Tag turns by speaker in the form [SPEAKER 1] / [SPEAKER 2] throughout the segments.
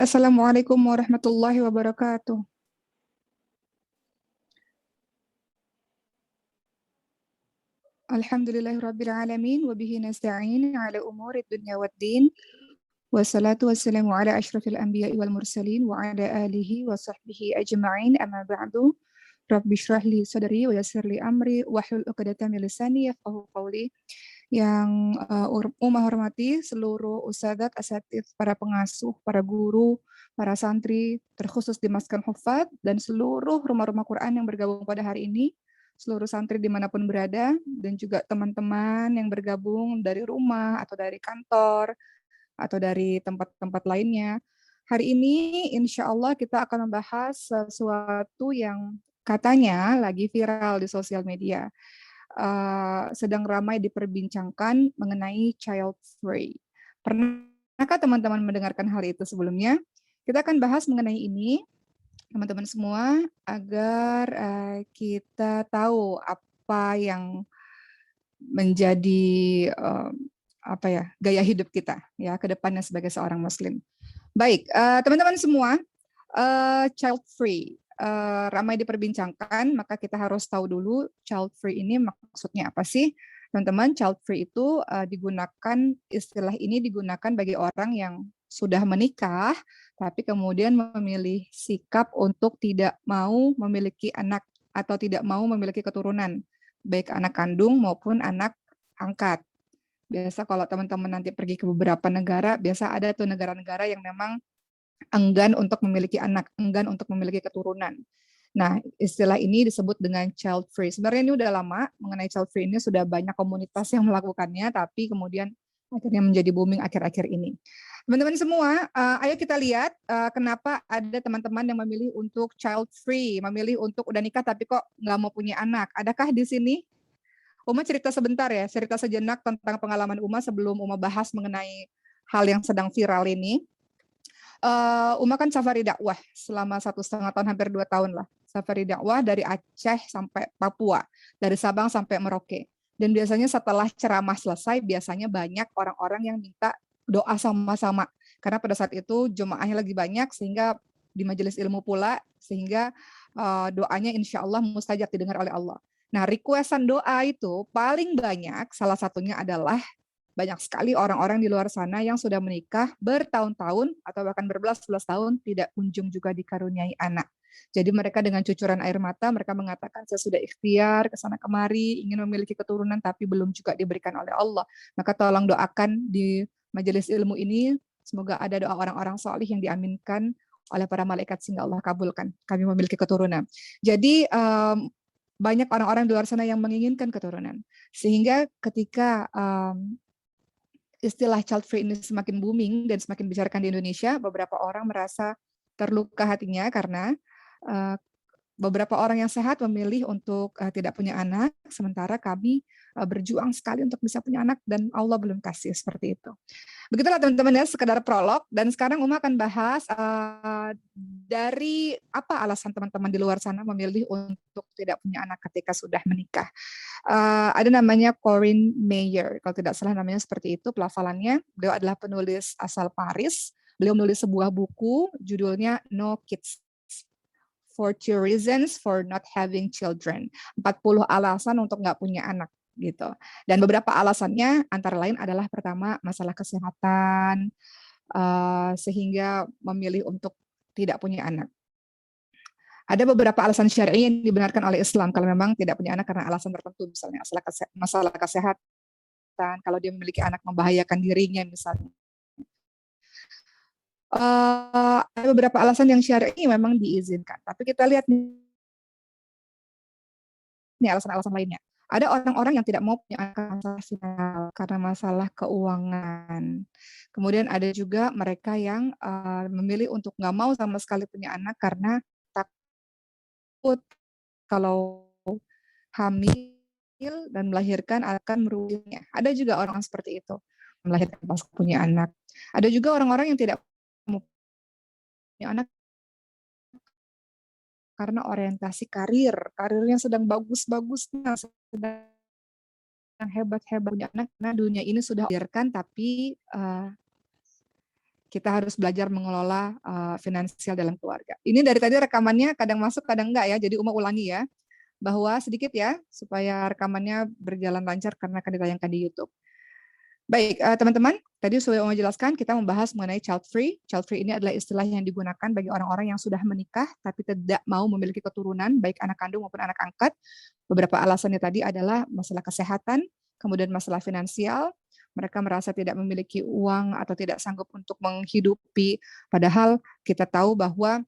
[SPEAKER 1] Assalamualaikum warahmatullahi wabarakatuh. Alhamdulillahirabbil alamin wa bihi nasta'in ala umuri dunya waddin. Wassalatu wassalamu ala asyrafil anbiya'i wal mursalin wa ala alihi wa sahbihi ajma'in. Amma ba'du. Rabbi shrah li sadri wa yassir li amri wahlul 'uqdatam min lisani yafqahu qawli. Yang Umar hormati seluruh ustadzat, asatidz, para pengasuh, para guru, para santri, terkhusus di Maskan Hufat, dan seluruh rumah-rumah Quran yang bergabung pada hari ini, seluruh santri dimanapun berada, dan juga teman-teman yang bergabung dari rumah, atau dari kantor, atau dari tempat-tempat lainnya. Hari ini insya Allah kita akan membahas sesuatu yang katanya lagi viral di sosial media. Sedang ramai diperbincangkan mengenai child free. Pernahkah teman-teman mendengarkan hal itu sebelumnya? Kita akan bahas mengenai ini, teman-teman semua, agar kita tahu apa yang menjadi gaya hidup kita ya ke depannya sebagai seorang Muslim. Baik, teman-teman semua, child free ramai diperbincangkan, maka kita harus tahu dulu child free ini maksudnya apa sih? Teman-teman, child free itu istilah ini digunakan bagi orang yang sudah menikah, tapi kemudian memilih sikap untuk tidak mau memiliki anak atau tidak mau memiliki keturunan, baik anak kandung maupun anak angkat. Biasa kalau teman-teman nanti pergi ke beberapa negara, biasa ada tuh negara-negara yang memang enggan untuk memiliki anak, enggan untuk memiliki keturunan. Nah, istilah ini disebut dengan child free. Sebenarnya ini udah lama mengenai child free ini, sudah banyak komunitas yang melakukannya, tapi kemudian akhirnya menjadi booming akhir-akhir ini. Teman-teman semua, ayo kita lihat kenapa ada teman-teman yang memilih untuk child free, memilih untuk udah nikah tapi kok nggak mau punya anak. Adakah di sini? Uma cerita sebentar ya, cerita sejenak tentang pengalaman Uma sebelum Uma bahas mengenai hal yang sedang viral ini. Uma kan safari dakwah selama 1,5 tahun, hampir 2 tahun lah. Safari dakwah dari Aceh sampai Papua, dari Sabang sampai Merauke. Dan biasanya setelah ceramah selesai, biasanya banyak orang-orang yang minta doa sama-sama. Karena pada saat itu jemaahnya lagi banyak, sehingga di majelis ilmu pula, sehingga doanya insya Allah mustajab didengar oleh Allah. Nah, requestan doa itu paling banyak, salah satunya adalah banyak sekali orang-orang di luar sana yang sudah menikah bertahun-tahun atau bahkan berbelas-belas tahun tidak kunjung juga dikaruniai anak. Jadi mereka dengan cucuran air mata, mereka mengatakan saya sudah ikhtiar ke sana kemari, ingin memiliki keturunan tapi belum juga diberikan oleh Allah. Maka tolong doakan di majelis ilmu ini, semoga ada doa orang-orang solih yang diaminkan oleh para malaikat sehingga Allah kabulkan kami memiliki keturunan. Jadi banyak orang-orang di luar sana yang menginginkan keturunan. Sehingga ketika istilah child free ini semakin booming dan semakin dibicarakan di Indonesia, beberapa orang merasa terluka hatinya karena uh, beberapa orang yang sehat memilih untuk tidak punya anak, sementara kami berjuang sekali untuk bisa punya anak dan Allah belum kasih, seperti itu. Begitulah teman-teman ya, sekedar prolog. Dan sekarang Uma akan bahas dari apa alasan teman-teman di luar sana memilih untuk tidak punya anak ketika sudah menikah. Ada namanya Corinne Mayer, kalau tidak salah namanya seperti itu pelafalannya. Beliau adalah penulis asal Paris. Beliau menulis sebuah buku judulnya No Kids, 40 Reasons for Not Having Children. 40 alasan untuk nggak punya anak gitu. Dan beberapa alasannya antara lain adalah pertama masalah kesehatan, sehingga memilih untuk tidak punya anak. Ada beberapa alasan syar'i yang dibenarkan oleh Islam kalau memang tidak punya anak karena alasan tertentu, misalnya masalah kesehatan, kalau dia memiliki anak membahayakan dirinya misalnya. Ada beberapa alasan yang syar'i memang diizinkan, tapi kita lihat nih alasan-alasan lainnya. Ada orang-orang yang tidak mau punya anak karena masalah keuangan. Kemudian ada juga mereka yang memilih untuk nggak mau sama sekali punya anak karena takut kalau hamil dan melahirkan akan merugikannya. Ada juga orang seperti itu, melahirkan pas punya anak. Ada juga orang-orang yang tidak mau punya anak karena orientasi karirnya sedang bagus-bagusnya, sedang hebat-hebat punya anak, karena dunia ini sudah dilahirkan, tapi kita harus belajar mengelola finansial dalam keluarga. Ini dari tadi rekamannya kadang masuk, kadang enggak ya. Jadi Uma ulangi ya, bahwa sedikit ya, supaya rekamannya berjalan lancar karena akan ditayangkan di YouTube. Baik, teman-teman, tadi sudah Uma jelaskan kita membahas mengenai child free. Child free ini adalah istilah yang digunakan bagi orang-orang yang sudah menikah tapi tidak mau memiliki keturunan, baik anak kandung maupun anak angkat. Beberapa alasannya tadi adalah masalah kesehatan, kemudian masalah finansial, mereka merasa tidak memiliki uang atau tidak sanggup untuk menghidupi, padahal kita tahu bahwa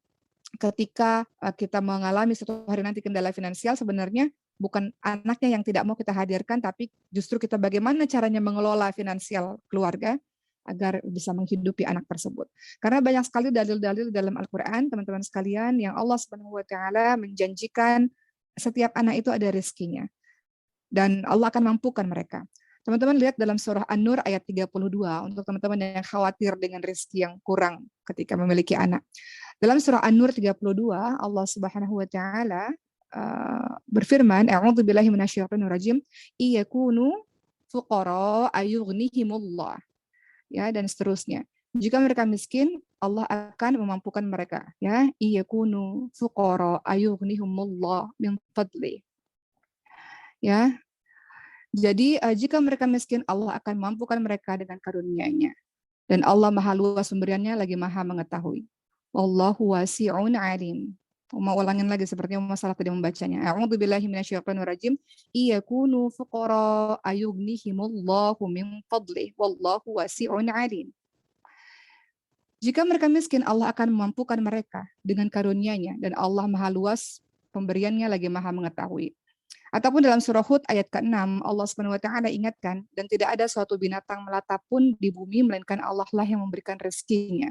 [SPEAKER 1] ketika kita mengalami suatu hari nanti kendala finansial, sebenarnya bukan anaknya yang tidak mau kita hadirkan, tapi justru kita bagaimana caranya mengelola finansial keluarga agar bisa menghidupi anak tersebut. Karena banyak sekali dalil-dalil dalam Al-Quran, teman-teman sekalian, yang Allah Subhanahu wa Ta'ala menjanjikan setiap anak itu ada rezekinya. Dan Allah akan mampukan mereka. Teman-teman lihat dalam surah An-Nur ayat 32 untuk teman-teman yang khawatir dengan rezeki yang kurang ketika memiliki anak. Dalam surah An-Nur 32 Allah Subhanahu wa taala berfirman, a'udzubillahi minasyaitonir rajim, iyakunu fuqara ayughnihimullah. Ya, dan seterusnya. Jika mereka miskin, Allah akan memampukan mereka, ya. Iyakunu fuqara ayughnihimullah min fadli. Ya, jadi jika mereka miskin, Allah akan mampukan mereka dengan karunia-Nya. Dan Allah Maha luas pemberiannya, lagi Maha mengetahui. Wallahu wasi'un alim. Mau ulangin lagi sepertinya masalah tadi membacanya. A'udzubillahi minasyaitonir rajim. Iyakunu fuqara ayughnihimullahu min fadlih. Wallahu wasi'un alim. Jika mereka miskin, Allah akan memampukan mereka dengan karunia-Nya, dan Allah Maha luas pemberiannya, lagi Maha mengetahui. Ataupun dalam surah Hud ayat ke-6, Allah Subhanahu wa taala ingatkan, dan tidak ada suatu binatang melata pun di bumi melainkan Allah lah yang memberikan rezekinya.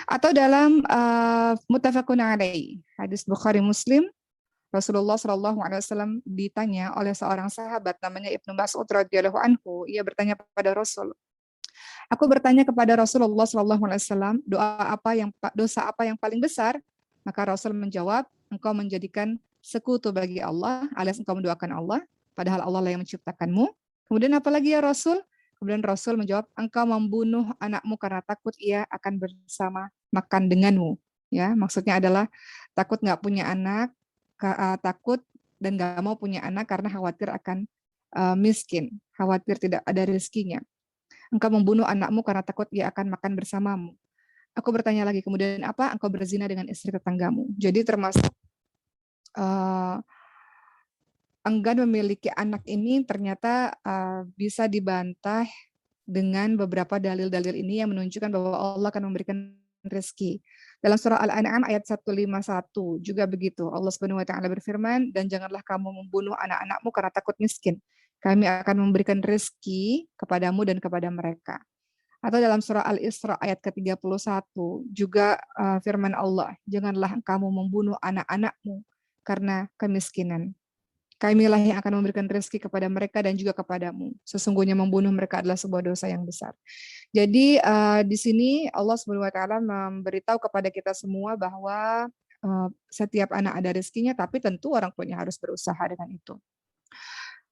[SPEAKER 1] Atau dalam muttafaqun alaih, hadis Bukhari Muslim, Rasulullah Shallallahu alaihi wasallam ditanya oleh seorang sahabat namanya Ibnu Mas'ud radhiyallahu anhu, ia bertanya kepada Rasul, aku bertanya kepada Rasulullah Shallallahu alaihi wasallam, dosa apa yang paling besar? Maka Rasul menjawab, engkau menjadikan sekutu bagi Allah, alias engkau mendoakan Allah, padahal Allah lah yang menciptakanmu. Kemudian apa lagi ya Rasul? Kemudian Rasul menjawab, engkau membunuh anakmu karena takut ia akan bersama makan denganmu. Ya, maksudnya adalah takut nggak punya anak, takut dan nggak mau punya anak karena khawatir akan miskin, khawatir tidak ada rezekinya. Engkau membunuh anakmu karena takut ia akan makan bersamamu. Aku bertanya lagi, kemudian apa? Engkau berzina dengan istri tetanggamu. Jadi termasuk enggan memiliki anak ini ternyata bisa dibantah dengan beberapa dalil-dalil ini yang menunjukkan bahwa Allah akan memberikan rezeki. Dalam surah Al-An'am ayat 151 juga begitu. Allah Subhanahu wa taala berfirman, dan janganlah kamu membunuh anak-anakmu karena takut miskin. Kami akan memberikan rezeki kepadamu dan kepada mereka. Atau dalam surah Al-Isra ayat ke-31 juga firman Allah, janganlah kamu membunuh anak-anakmu karena kemiskinan. Kamilah yang akan memberikan rezeki kepada mereka dan juga kepadamu. Sesungguhnya membunuh mereka adalah sebuah dosa yang besar. Jadi di sini Allah Subhanahu wa taala memberitahu kepada kita semua bahwa setiap anak ada rezekinya, tapi tentu orang tuanya harus berusaha dengan itu.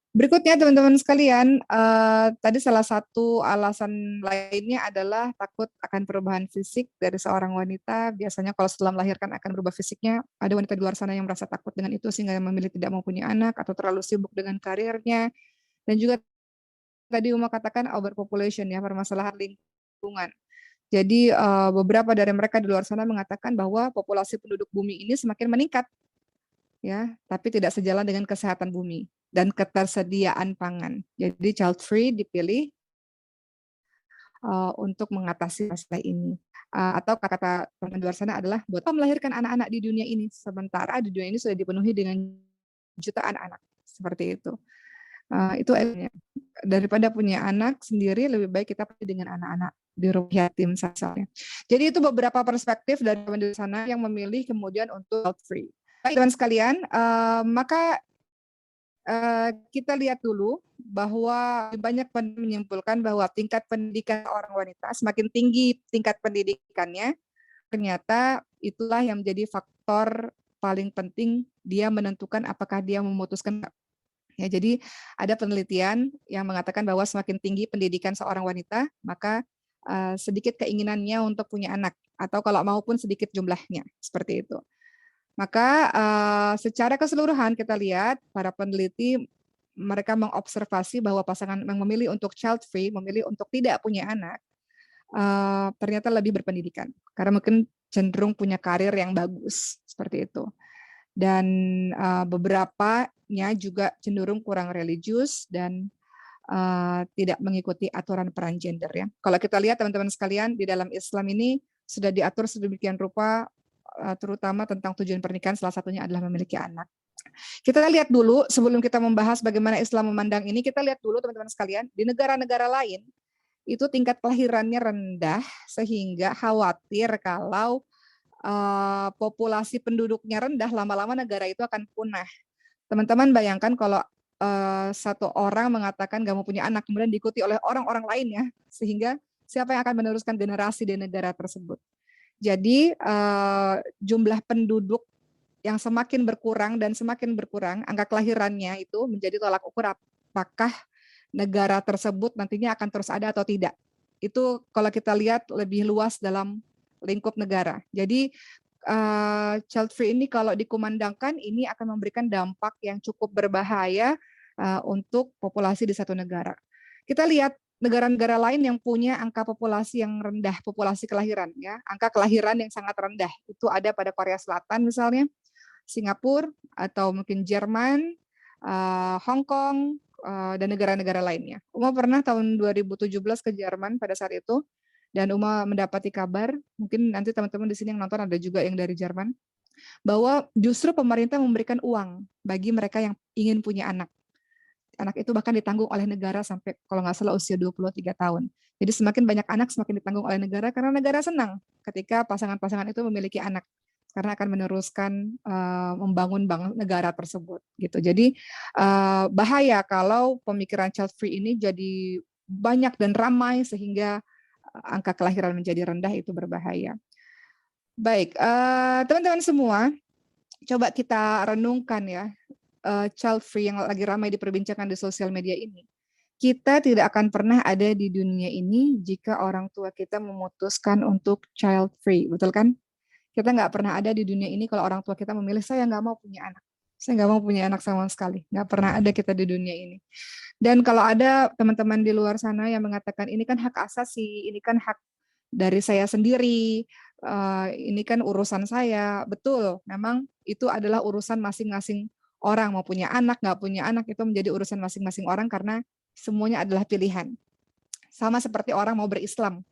[SPEAKER 1] Berikutnya teman-teman sekalian, tadi salah satu alasan lainnya adalah takut akan perubahan fisik dari seorang wanita. Biasanya kalau setelah melahirkan akan berubah fisiknya. Ada wanita di luar sana yang merasa takut dengan itu sehingga memilih tidak mau punya anak atau terlalu sibuk dengan karirnya. Dan juga tadi Uma katakan overpopulation ya, permasalahan lingkungan. Jadi beberapa dari mereka di luar sana mengatakan bahwa populasi penduduk bumi ini semakin meningkat, ya, tapi tidak sejalan dengan kesehatan bumi dan ketersediaan pangan. Jadi child free dipilih untuk mengatasi masalah ini. Atau kata teman di luar sana adalah buat melahirkan anak-anak di dunia ini, sementara di dunia ini sudah dipenuhi dengan jutaan anak, seperti itu. Itu daripada punya anak sendiri, lebih baik kita pergi dengan anak-anak di rumah yatim saja. Jadi itu beberapa perspektif dari teman di sana yang memilih kemudian untuk child free. Baik teman sekalian, maka kita lihat dulu bahwa banyak menyimpulkan bahwa tingkat pendidikan orang wanita semakin tinggi tingkat pendidikannya, ternyata itulah yang menjadi faktor paling penting dia menentukan apakah dia memutuskan. Ya, jadi ada penelitian yang mengatakan bahwa semakin tinggi pendidikan seorang wanita, maka sedikit keinginannya untuk punya anak, atau kalau maupun sedikit jumlahnya, seperti itu. Maka secara keseluruhan kita lihat para peneliti mereka mengobservasi bahwa pasangan yang memilih untuk child free, memilih untuk tidak punya anak, ternyata lebih berpendidikan karena mungkin cenderung punya karir yang bagus seperti itu. Dan beberapanya juga cenderung kurang religius dan tidak mengikuti aturan peran gender ya. Kalau kita lihat teman-teman sekalian di dalam Islam ini sudah diatur sedemikian rupa, terutama tentang tujuan pernikahan, salah satunya adalah memiliki anak. Kita lihat dulu sebelum kita membahas bagaimana Islam memandang ini, kita lihat dulu teman-teman sekalian di negara-negara lain itu tingkat kelahirannya rendah sehingga khawatir kalau populasi penduduknya rendah, lama-lama negara itu akan punah. Teman-teman bayangkan kalau satu orang mengatakan gak mau punya anak, kemudian diikuti oleh orang-orang lainnya, sehingga siapa yang akan meneruskan generasi di negara tersebut. Jadi jumlah penduduk yang semakin berkurang dan semakin berkurang, angka kelahirannya itu menjadi tolak ukur apakah negara tersebut nantinya akan terus ada atau tidak. Itu kalau kita lihat lebih luas dalam lingkup negara. Jadi child free ini kalau dikumandangkan ini akan memberikan dampak yang cukup berbahaya untuk populasi di satu negara. Kita lihat negara-negara lain yang punya angka populasi yang rendah, populasi kelahiran ya, angka kelahiran yang sangat rendah. Itu ada pada Korea Selatan misalnya, Singapura atau mungkin Jerman, Hong Kong, dan negara-negara lainnya. Uma pernah tahun 2017 ke Jerman pada saat itu, dan Uma mendapati kabar, mungkin nanti teman-teman di sini yang nonton ada juga yang dari Jerman, bahwa justru pemerintah memberikan uang bagi mereka yang ingin punya anak. Anak itu bahkan ditanggung oleh negara sampai kalau nggak salah usia 23 tahun. Jadi semakin banyak anak semakin ditanggung oleh negara karena negara senang ketika pasangan-pasangan itu memiliki anak karena akan meneruskan membangun negara tersebut gitu. Jadi bahaya kalau pemikiran child free ini jadi banyak dan ramai sehingga angka kelahiran menjadi rendah, itu berbahaya. Baik, teman-teman semua, coba kita renungkan ya, child free yang lagi ramai diperbincangkan di sosial media ini. Kita tidak akan pernah ada di dunia ini jika orang tua kita memutuskan untuk child free, betul kan? Kita nggak pernah ada di dunia ini kalau orang tua kita memilih, saya nggak mau punya anak. Saya nggak mau punya anak sama sekali. Nggak pernah ada kita di dunia ini. Dan kalau ada teman-teman di luar sana yang mengatakan ini kan hak asasi, ini kan hak dari saya sendiri, ini kan urusan saya. Betul, memang itu adalah urusan masing-masing orang. Mau punya anak, nggak punya anak, itu menjadi urusan masing-masing orang karena semuanya adalah pilihan. Sama seperti orang mau berislam.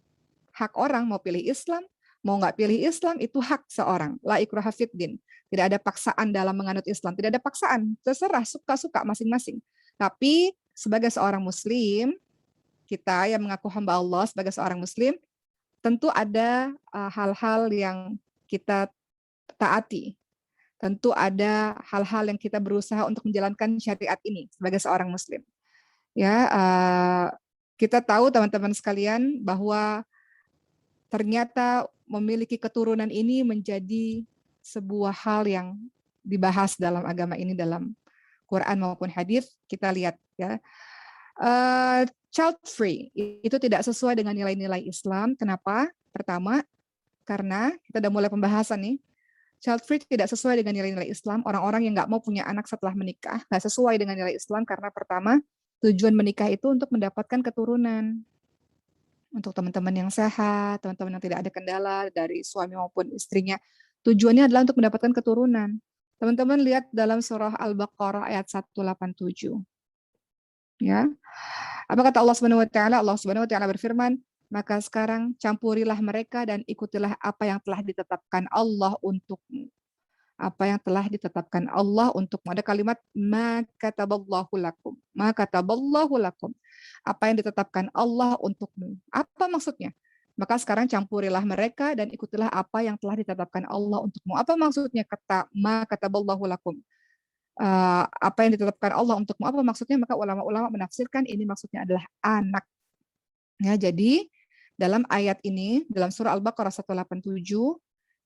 [SPEAKER 1] Hak orang mau pilih Islam, mau nggak pilih Islam, itu hak seorang. La ikraha fiddin. Tidak ada paksaan dalam menganut Islam. Tidak ada paksaan. Terserah, suka-suka masing-masing. Tapi sebagai seorang Muslim, kita yang mengaku hamba Allah sebagai seorang Muslim, tentu ada hal-hal yang kita taati. Tentu ada hal-hal yang kita berusaha untuk menjalankan syariat ini sebagai seorang Muslim. Ya, kita tahu teman-teman sekalian bahwa ternyata memiliki keturunan ini menjadi sebuah hal yang dibahas dalam agama ini, dalam Quran maupun hadis. Kita lihat ya, child free itu tidak sesuai dengan nilai-nilai Islam. Kenapa? Pertama, karena kita udah mulai pembahasan nih, child free tidak sesuai dengan nilai-nilai Islam. Orang-orang yang nggak mau punya anak setelah menikah nggak sesuai dengan nilai Islam karena pertama, tujuan menikah itu untuk mendapatkan keturunan. Untuk teman-teman yang sehat, teman-teman yang tidak ada kendala dari suami maupun istrinya. Tujuannya adalah untuk mendapatkan keturunan. Teman-teman lihat dalam surah Al-Baqarah ayat 187. Ya. Apa kata Allah Subhanahu wa taala? Allah Subhanahu wa taala berfirman, "Maka sekarang campurilah mereka dan ikutilah apa yang telah ditetapkan Allah untukmu." Apa yang telah ditetapkan Allah untukmu. Ada kalimat ma kataballahu lakum. Ma kataballahu lakum. Apa yang ditetapkan Allah untukmu. Apa maksudnya? Maka sekarang campurilah mereka dan ikutilah apa yang telah ditetapkan Allah untukmu. Apa maksudnya kata ma kataballahu lakum? Apa yang ditetapkan Allah untukmu. Apa maksudnya? Maka ulama-ulama menafsirkan ini maksudnya adalah anak. Ya, jadi dalam ayat ini, dalam surah Al-Baqarah 187,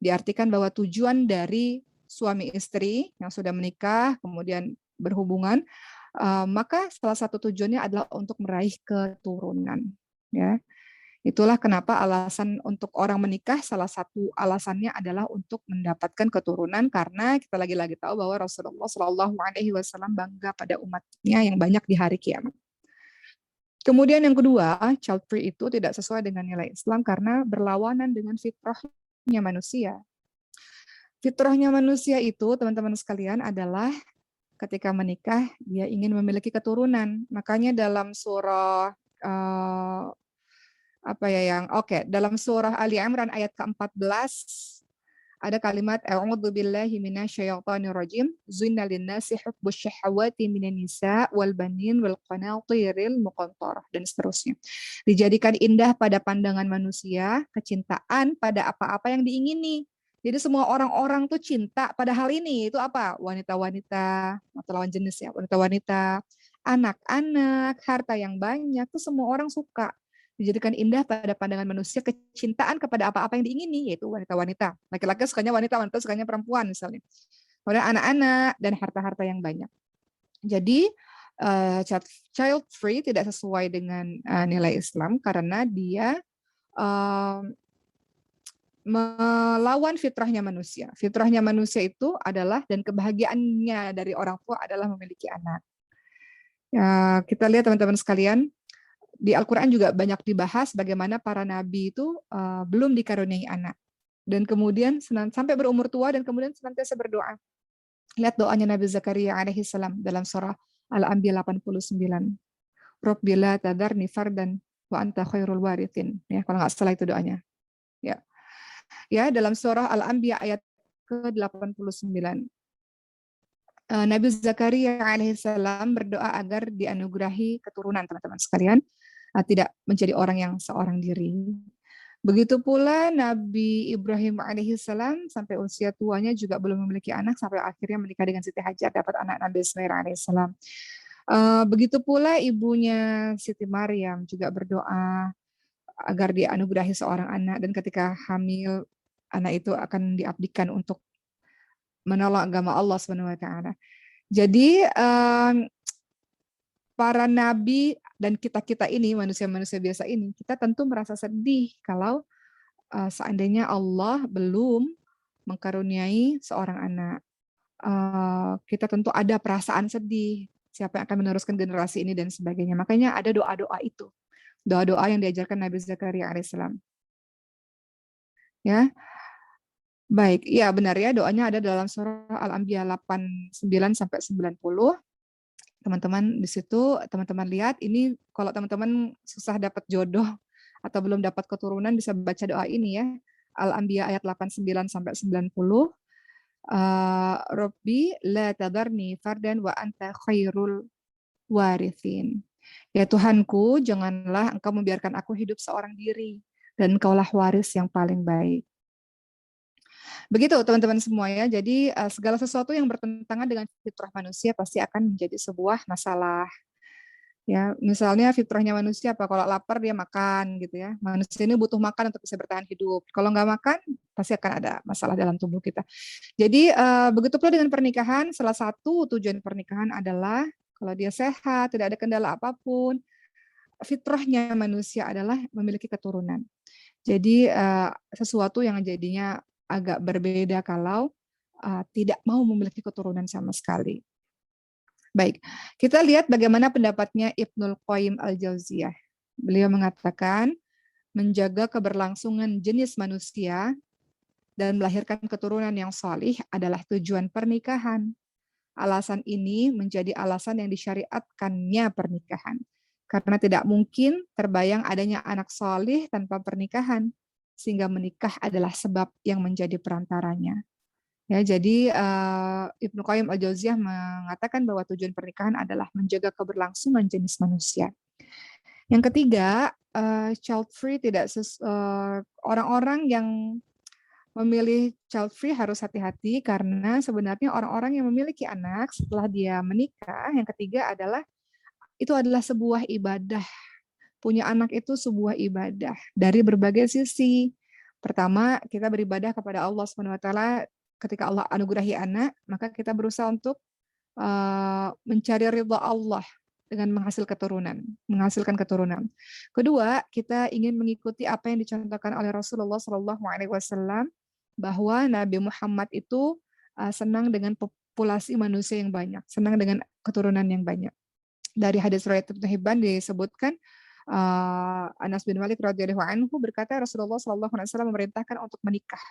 [SPEAKER 1] diartikan bahwa tujuan dari suami istri yang sudah menikah, kemudian berhubungan, maka salah satu tujuannya adalah untuk meraih keturunan. Ya. Itulah kenapa alasan untuk orang menikah, salah satu alasannya adalah untuk mendapatkan keturunan, karena kita lagi-lagi tahu bahwa Rasulullah Shallallahu Alaihi Wasallam bangga pada umatnya yang banyak di hari kiamat. Kemudian yang kedua, child free itu tidak sesuai dengan nilai Islam karena berlawanan dengan fitrahnya manusia. Fitrahnya manusia itu, teman-teman sekalian, adalah ketika menikah dia ingin memiliki keturunan. Makanya dalam surah dalam surah Ali Imran ayat ke-14 ada kalimat a'udzu billahi minasyaitonir rajim zuyina lin-nasi hubbus syahawati minan nisa wal banin wal qanatiril muqantarah dan seterusnya. Dijadikan indah pada pandangan manusia kecintaan pada apa-apa yang diingini. Jadi semua orang-orang tuh cinta pada hal ini. Itu apa? Wanita-wanita atau lawan jenis ya, wanita-wanita, anak-anak, harta yang banyak, tuh semua orang suka. Dijadikan indah pada pandangan manusia kecintaan kepada apa-apa yang diingini, yaitu wanita-wanita. Laki-laki sukanya wanita, wanita sukanya perempuan misalnya. Kemudian anak-anak dan harta-harta yang banyak. Jadi child free tidak sesuai dengan nilai Islam karena dia melawan fitrahnya manusia. Fitrahnya manusia itu adalah, dan kebahagiaannya dari orang tua adalah memiliki anak. Ya, kita lihat teman-teman sekalian, di Al-Quran juga banyak dibahas bagaimana para nabi itu belum dikaruniai anak. Dan kemudian sampai berumur tua dan kemudian senantiasa berdoa. Lihat doanya Nabi Zakaria alaihi salam dalam surah Al-Anbiya 89. Rabbila tadarni fardan wa anta khairul warithin. Ya, kalau nggak salah itu doanya. Ya. Ya, dalam surah Al-Anbiya ayat ke-89. Nabi Zakaria alaihissalam berdoa agar dianugerahi keturunan, teman-teman sekalian, tidak menjadi orang yang seorang diri. Begitu pula Nabi Ibrahim alaihissalam sampai usia tuanya juga belum memiliki anak sampai akhirnya menikah dengan Siti Hajar, dapat anak Nabi Ismail alaihissalam. Begitu pula ibunya Siti Maryam juga berdoa agar dianugerahi seorang anak, dan ketika hamil anak itu akan diabdikan untuk menolong agama Allah Subhanahu wa taala. Jadi para nabi dan kita-kita ini, manusia-manusia biasa ini, kita tentu merasa sedih kalau seandainya Allah belum mengkaruniai seorang anak. Kita tentu ada perasaan sedih, siapa yang akan meneruskan generasi ini dan sebagainya. Makanya ada doa-doa itu. Doa-doa yang diajarkan Nabi Zakaria alaihissalam. Ya. Baik, iya benar ya, doanya ada dalam surah Al-Anbiya 89 sampai 90. Teman-teman di situ, teman-teman lihat ini, kalau teman-teman susah dapat jodoh atau belum dapat keturunan bisa baca doa ini ya. Al-Anbiya ayat 89 sampai 90. Rabbi la tadarni fardan wa anta khairul warithin. Ya Tuhanku, janganlah Engkau membiarkan aku hidup seorang diri, dan Engkaulah waris yang paling baik. Begitu teman-teman semua ya. Jadi segala sesuatu yang bertentangan dengan fitrah manusia pasti akan menjadi sebuah masalah. Ya, misalnya fitrahnya manusia apa? Kalau lapar dia makan gitu ya. Manusia ini butuh makan untuk bisa bertahan hidup. Kalau nggak makan pasti akan ada masalah dalam tubuh kita. Jadi begitu pula dengan pernikahan. Salah satu tujuan pernikahan adalah kalau dia sehat, tidak ada kendala apapun, fitrahnya manusia adalah memiliki keturunan. Jadi sesuatu yang jadinya agak berbeda kalau tidak mau memiliki keturunan sama sekali. Baik, kita lihat bagaimana pendapatnya Ibnul Qayyim al-Jauziyah. Beliau mengatakan, menjaga keberlangsungan jenis manusia dan melahirkan keturunan yang salih adalah tujuan pernikahan. Alasan ini menjadi alasan yang disyariatkannya pernikahan. Karena tidak mungkin terbayang adanya anak salih tanpa pernikahan, sehingga menikah adalah sebab yang menjadi perantaranya. Ya, jadi Ibnu Qayyim al-Jauziyah mengatakan bahwa tujuan pernikahan adalah menjaga keberlangsungan jenis manusia. Yang ketiga, child free tidak orang-orang yang memilih child free harus hati-hati karena sebenarnya orang-orang yang memiliki anak setelah dia menikah, yang ketiga adalah itu adalah sebuah ibadah. Punya anak itu sebuah ibadah dari berbagai sisi. Pertama, kita beribadah kepada Allah Subhanahu wa taala. Ketika Allah anugerahi anak, maka kita berusaha untuk mencari ridha Allah. dengan menghasilkan keturunan. Kedua, kita ingin mengikuti apa yang dicontohkan oleh Rasulullah Shallallahu Alaihi Wasallam bahwa Nabi Muhammad itu senang dengan populasi manusia yang banyak, senang dengan keturunan yang banyak. Dari hadis riwayat Ibnu Hibban disebutkan Anas bin Malik radhiyallahu anhu berkata Rasulullah Shallallahu Alaihi Wasallam memerintahkan untuk menikah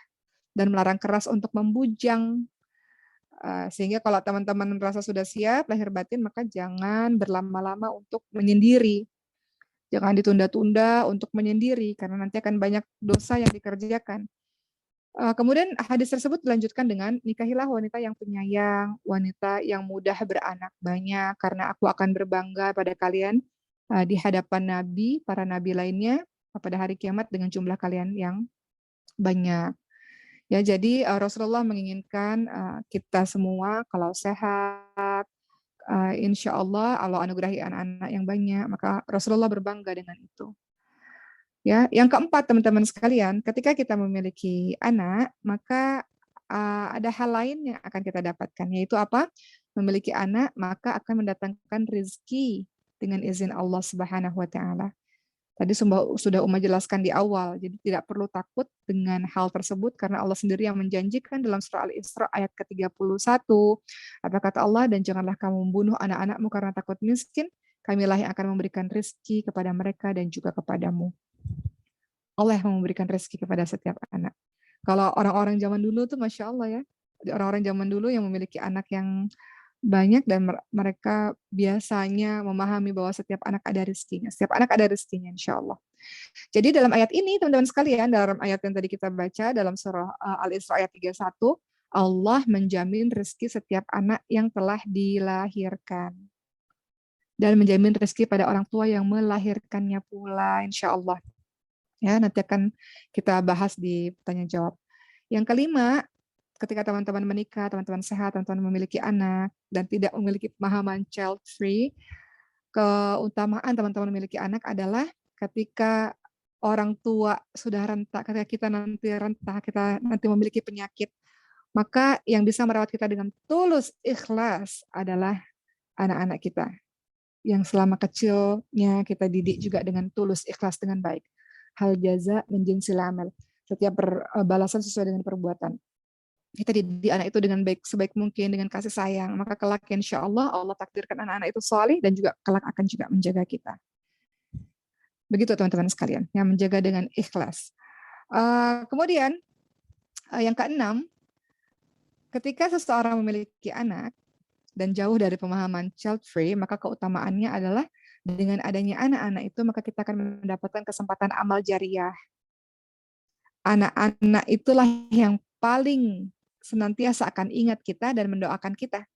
[SPEAKER 1] dan melarang keras untuk membujang. Sehingga kalau teman-teman merasa sudah siap lahir batin, maka jangan berlama-lama untuk menyendiri. Jangan ditunda-tunda untuk menyendiri, karena nanti akan banyak dosa yang dikerjakan. Kemudian hadis tersebut dilanjutkan dengan nikahilah wanita yang penyayang, wanita yang mudah beranak banyak, karena aku akan berbangga pada kalian di hadapan Nabi, para Nabi lainnya, pada hari kiamat dengan jumlah kalian yang banyak. Ya, jadi Rasulullah menginginkan kita semua kalau sehat, insya Allah anugerahi anak-anak yang banyak, maka Rasulullah berbangga dengan itu. Ya, yang keempat teman-teman sekalian, ketika kita memiliki anak, maka ada hal lain yang akan kita dapatkan, yaitu apa? Memiliki anak maka akan mendatangkan rezeki dengan izin Allah Subhanahu Wa Taala. Tadi sudah Uma jelaskan di awal, jadi tidak perlu takut dengan hal tersebut karena Allah sendiri yang menjanjikan dalam surah Al-Isra ayat ke-31. Apa kata Allah, dan janganlah kamu membunuh anak-anakmu karena takut miskin, kamilah yang akan memberikan rezeki kepada mereka dan juga kepadamu. Allah yang memberikan rezeki kepada setiap anak. Kalau orang-orang zaman dulu tuh Masya Allah ya, orang-orang zaman dulu yang memiliki anak yang banyak dan mereka biasanya memahami bahwa setiap anak ada rezekinya. Setiap anak ada rezekinya insya Allah. Jadi dalam ayat ini teman-teman sekalian, dalam ayat yang tadi kita baca dalam surah Al-Isra ayat 31, Allah menjamin rezeki setiap anak yang telah dilahirkan. Dan menjamin rezeki pada orang tua yang melahirkannya pula insya Allah. Ya, nanti akan kita bahas di pertanyaan jawab. Yang kelima, ketika teman-teman menikah, teman-teman sehat, teman-teman memiliki anak, dan tidak memiliki pemahaman child free, keutamaan teman-teman memiliki anak adalah ketika orang tua sudah renta, ketika kita nanti renta, kita nanti memiliki penyakit, maka yang bisa merawat kita dengan tulus ikhlas adalah anak-anak kita. Yang selama kecilnya kita didik juga dengan tulus ikhlas dengan baik. Hal jaza min jinsil amal. Setiap balasan sesuai dengan perbuatan. Kita didik anak itu dengan baik sebaik mungkin dengan kasih sayang, maka kelak insya Allah Allah takdirkan anak-anak itu soleh dan juga kelak akan juga menjaga kita. Begitu teman-teman sekalian, yang menjaga dengan ikhlas. Kemudian yang keenam, ketika seseorang memiliki anak dan jauh dari pemahaman child free, maka keutamaannya adalah dengan adanya anak-anak itu maka kita akan mendapatkan kesempatan amal jariah. Anak-anak itulah yang paling senantiasa akan ingat kita dan mendoakan kita.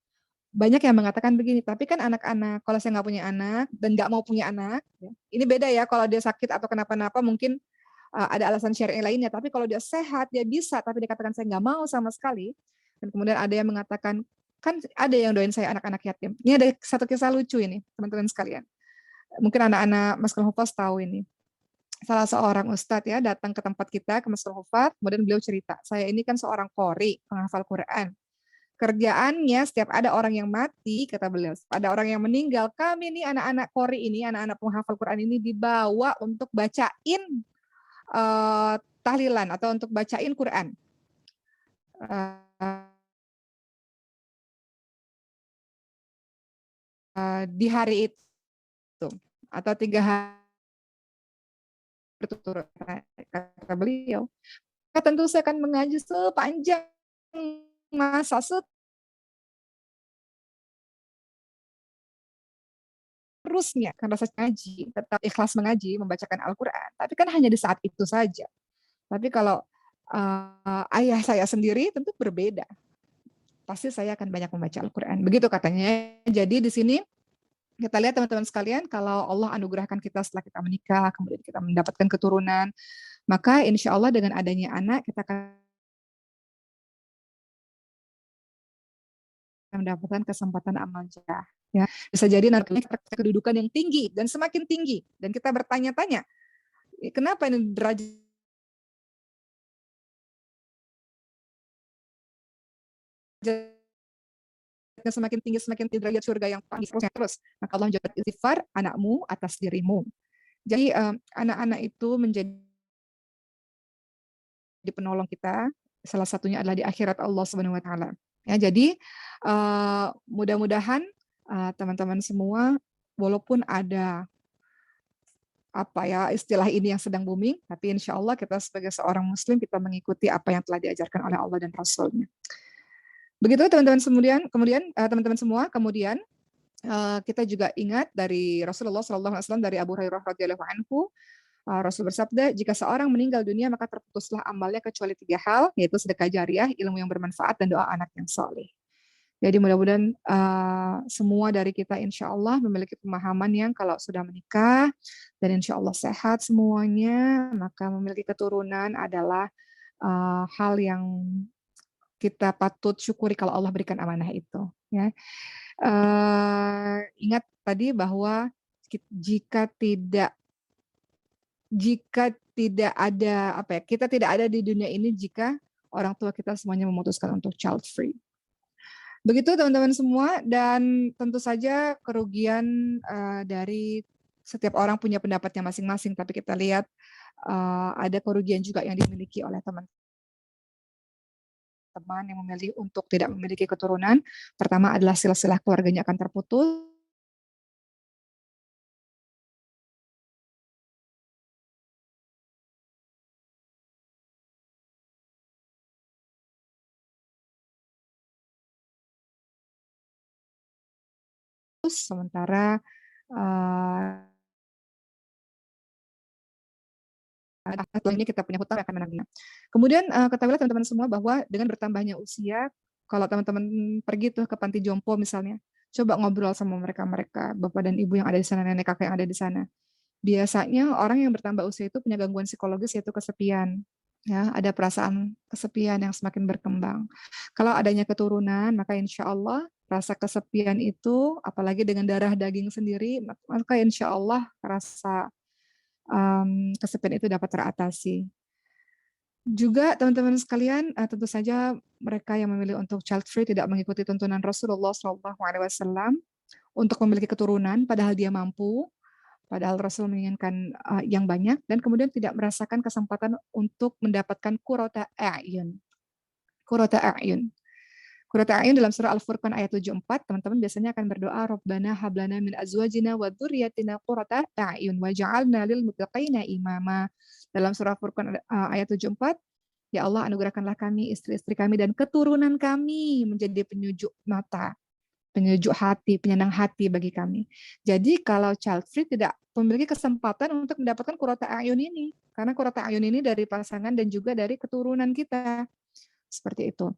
[SPEAKER 1] Banyak yang mengatakan begini, tapi kan anak-anak, kalau saya nggak punya anak dan nggak mau punya anak, ini beda ya, kalau dia sakit atau kenapa-napa mungkin ada alasan syar'i lainnya, tapi kalau dia sehat, dia bisa, tapi dia katakan saya nggak mau sama sekali, dan kemudian ada yang mengatakan, kan ada yang doain saya anak-anak yatim. Ini ada satu kisah lucu ini, teman-teman sekalian. Mungkin anak-anak Masjidil Hufaz tahu ini. Salah seorang ustadz ya datang ke tempat kita ke Masjidil Hufaz, kemudian beliau cerita, saya ini kan seorang qori, penghafal Quran. Kerjaannya setiap ada orang yang mati, kata beliau, ada orang yang meninggal, kami nih anak-anak qori ini, anak-anak penghafal Quran ini dibawa untuk bacain tahlilan atau untuk bacain Quran. Di hari itu atau 3 hari berturut-turut, kata beliau. Tentu saya akan mengaji sepanjang masa seterusnya karena saya ngaji, tetap ikhlas mengaji, membacakan Al-Quran. Tapi kan hanya di saat itu saja. Tapi kalau ayah saya sendiri tentu berbeda. Pasti saya akan banyak membaca Al-Quran. Begitu katanya. Jadi di sini kita lihat teman-teman sekalian, kalau Allah anugerahkan kita setelah kita menikah, kemudian kita mendapatkan keturunan, maka insya Allah dengan adanya anak, kita akan mendapatkan kesempatan amal jariah. Ya, bisa jadi nantinya kita kedudukan yang tinggi dan semakin tinggi, dan kita bertanya-tanya, kenapa ini derajat semakin tinggi derajat surga yang tinggi terus. Maka Allah menjadikan istighfar anakmu atas dirimu. Jadi anak-anak itu menjadi penolong kita. Salah satunya adalah di akhirat Allah Subhanahu wa taala. Ya, jadi mudah-mudahan teman-teman semua walaupun ada apa ya istilah ini yang sedang booming, tapi insya Allah kita sebagai seorang Muslim kita mengikuti apa yang telah diajarkan oleh Allah dan Rasul-Nya. Begitu teman-teman teman-teman semua, kemudian kita juga ingat dari Rasulullah SAW dari Abu Hurairah radhiyallahu anhu, Rasul bersabda, jika seorang meninggal dunia maka terputuslah amalnya kecuali 3 hal, yaitu sedekah jariah, ilmu yang bermanfaat, dan doa anak yang soleh. Jadi mudah-mudahan semua dari kita insya Allah memiliki pemahaman yang kalau sudah menikah dan insya Allah sehat semuanya, maka memiliki keturunan adalah hal yang kita patut syukuri kalau Allah berikan amanah itu. Ya. Ingat tadi bahwa jika tidak ada kita tidak ada di dunia ini jika orang tua kita semuanya memutuskan untuk child free. Begitu teman-teman semua, dan tentu saja kerugian dari setiap orang punya pendapatnya masing-masing, tapi kita lihat ada kerugian juga yang dimiliki oleh teman-teman yang memilih untuk tidak memiliki keturunan. Pertama adalah silsilah keluarganya akan terputus. Sementara ini kita punya hutang akan menagihnya. Kemudian ketahuilah teman-teman semua bahwa dengan bertambahnya usia, kalau teman-teman pergi tuh ke panti jompo misalnya, coba ngobrol sama mereka bapak dan ibu yang ada di sana, nenek kakek yang ada di sana. Biasanya orang yang bertambah usia itu punya gangguan psikologis, yaitu kesepian. Ya, ada perasaan kesepian yang semakin berkembang. Kalau adanya keturunan, maka insya Allah rasa kesepian itu, apalagi dengan darah daging sendiri, maka insya Allah rasa kesepian itu dapat teratasi. Juga teman-teman sekalian, tentu saja mereka yang memilih untuk child free tidak mengikuti tuntunan Rasulullah SAW untuk memiliki keturunan, padahal dia mampu, padahal Rasul menginginkan yang banyak, dan kemudian tidak merasakan kesempatan untuk mendapatkan qurrata a'yun. Qurrata a'yun. Qurrata a'yun dalam surah Al-Furqan ayat 74, teman-teman biasanya akan berdoa, Rabbana hablana min azwajina wa dzurriyyatina qurrata a'yun waj'alna lil muttaqina imama. Dalam surah Al-Furqan ayat 74, ya Allah anugerahkanlah kami, istri-istri kami, dan keturunan kami menjadi penyujuk mata, penyejuk hati, penyenang hati bagi kami. Jadi kalau child free tidak memiliki kesempatan untuk mendapatkan qurrata a'yun ini, karena qurrata a'yun ini dari pasangan dan juga dari keturunan kita. Seperti itu.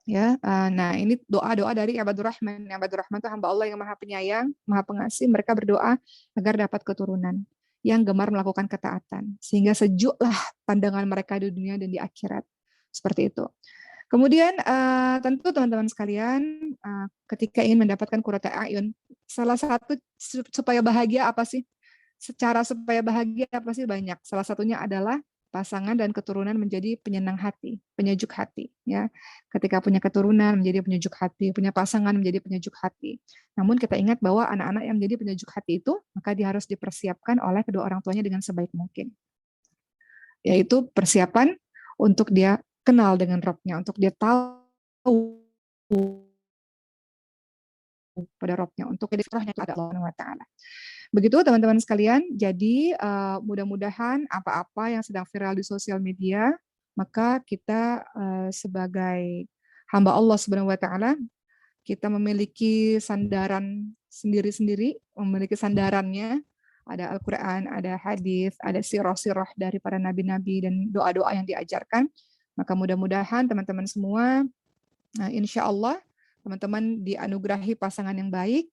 [SPEAKER 1] Ya, nah ini doa-doa dari Ibadur Rahman. Ibadur Rahman itu hamba Allah yang maha penyayang, maha pengasih. Mereka berdoa agar dapat keturunan yang gemar melakukan ketaatan, sehingga sejuklah pandangan mereka di dunia dan di akhirat. Seperti itu. Kemudian tentu teman-teman sekalian, ketika ingin mendapatkan qurrata a'yun, salah satu supaya bahagia apa sih? Secara supaya bahagia apa sih? Banyak. Salah satunya adalah pasangan dan keturunan menjadi penyenang hati, penyejuk hati. Ya, ketika punya keturunan menjadi penyejuk hati, punya pasangan menjadi penyejuk hati. Namun kita ingat bahwa anak-anak yang menjadi penyejuk hati itu, maka dia harus dipersiapkan oleh kedua orang tuanya dengan sebaik mungkin. Yaitu persiapan untuk dia kenal dengan Robnya, untuk dia tahu pada Robnya, untuk jadi rohnya kepada Allah Subhanahu wa taala. Begitu teman-teman sekalian, jadi mudah-mudahan apa-apa yang sedang viral di sosial media, maka kita sebagai hamba Allah Subhanahu wa taala, kita memiliki sandaran sendiri-sendiri, memiliki sandarannya, ada Al-Qur'an, ada hadis, ada sirah-sirah dari para nabi-nabi dan doa-doa yang diajarkan. Maka mudah-mudahan teman-teman semua, insya Allah teman-teman dianugerahi pasangan yang baik,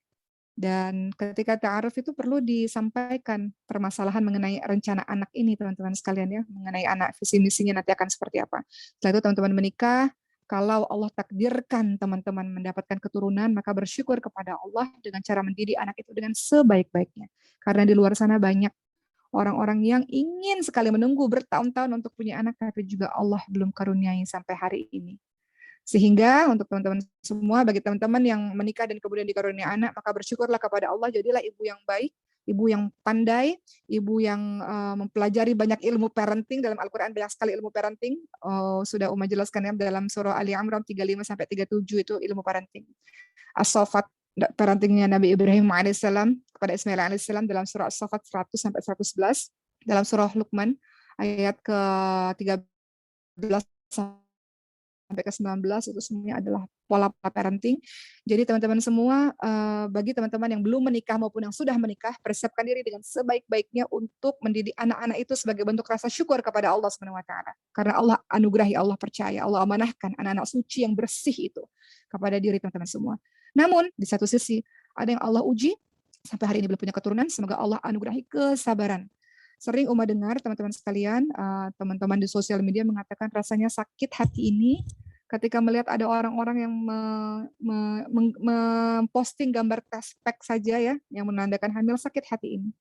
[SPEAKER 1] dan ketika ta'aruf itu perlu disampaikan permasalahan mengenai rencana anak ini teman-teman sekalian ya, mengenai anak, visi misinya nanti akan seperti apa. Setelah itu teman-teman menikah, kalau Allah takdirkan teman-teman mendapatkan keturunan, maka bersyukur kepada Allah dengan cara mendidik anak itu dengan sebaik-baiknya. Karena di luar sana banyak orang-orang yang ingin sekali menunggu bertahun-tahun untuk punya anak, tapi juga Allah belum karuniai sampai hari ini. Sehingga untuk teman-teman semua, bagi teman-teman yang menikah dan kemudian dikaruniai anak, maka bersyukurlah kepada Allah, jadilah ibu yang baik, ibu yang pandai, ibu yang mempelajari banyak ilmu parenting. Dalam Al-Quran banyak sekali ilmu parenting. Sudah Uma jelaskan ya dalam surah Ali Imran 35 sampai 37 itu ilmu parenting. As-Saffat, parentingnya Nabi Ibrahim alaihissalam kepada Ismail alaihissalam dalam surah As-Saffat 100 sampai 111, dalam surah Luqman ayat ke-13 sampai ke-19 itu semuanya adalah pola parenting. Jadi teman-teman semua, bagi teman-teman yang belum menikah maupun yang sudah menikah, persiapkan diri dengan sebaik-baiknya untuk mendidik anak-anak itu sebagai bentuk rasa syukur kepada Allah Subhanahu wa taala. Karena Allah anugerahi, Allah percaya, Allah amanahkan anak-anak suci yang bersih itu kepada diri teman-teman semua. Namun di satu sisi ada yang Allah uji sampai hari ini belum punya keturunan, semoga Allah anugerahi kesabaran. Sering Uma dengar teman-teman sekalian, teman-teman di sosial media mengatakan rasanya sakit hati ini ketika melihat ada orang-orang yang memposting gambar test pack saja ya, yang menandakan hamil, sakit hati ini.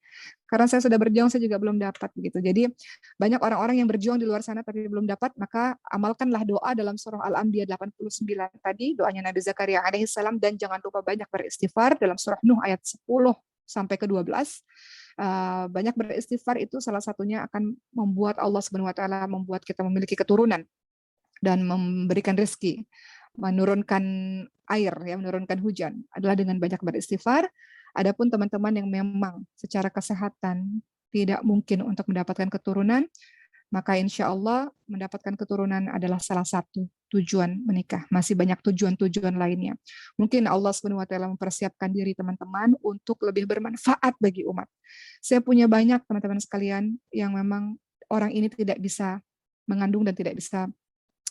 [SPEAKER 1] Karena saya sudah berjuang, saya juga belum dapat begitu. Jadi banyak orang-orang yang berjuang di luar sana tapi belum dapat, maka amalkanlah doa dalam surah Al-Anbiya 89 tadi, doanya Nabi Zakaria alaihissalam, dan jangan lupa banyak beristighfar dalam surah Nuh ayat 10 sampai ke-12. Banyak beristighfar itu salah satunya akan membuat Allah Subhanahu wa taala membuat kita memiliki keturunan dan memberikan rezeki, menurunkan air ya, menurunkan hujan adalah dengan banyak beristighfar. Adapun teman-teman yang memang secara kesehatan tidak mungkin untuk mendapatkan keturunan, maka insya Allah mendapatkan keturunan adalah salah satu tujuan menikah. Masih banyak tujuan-tujuan lainnya. Mungkin Allah SWT mempersiapkan diri teman-teman untuk lebih bermanfaat bagi umat. Saya punya banyak teman-teman sekalian yang memang orang ini tidak bisa mengandung dan tidak bisa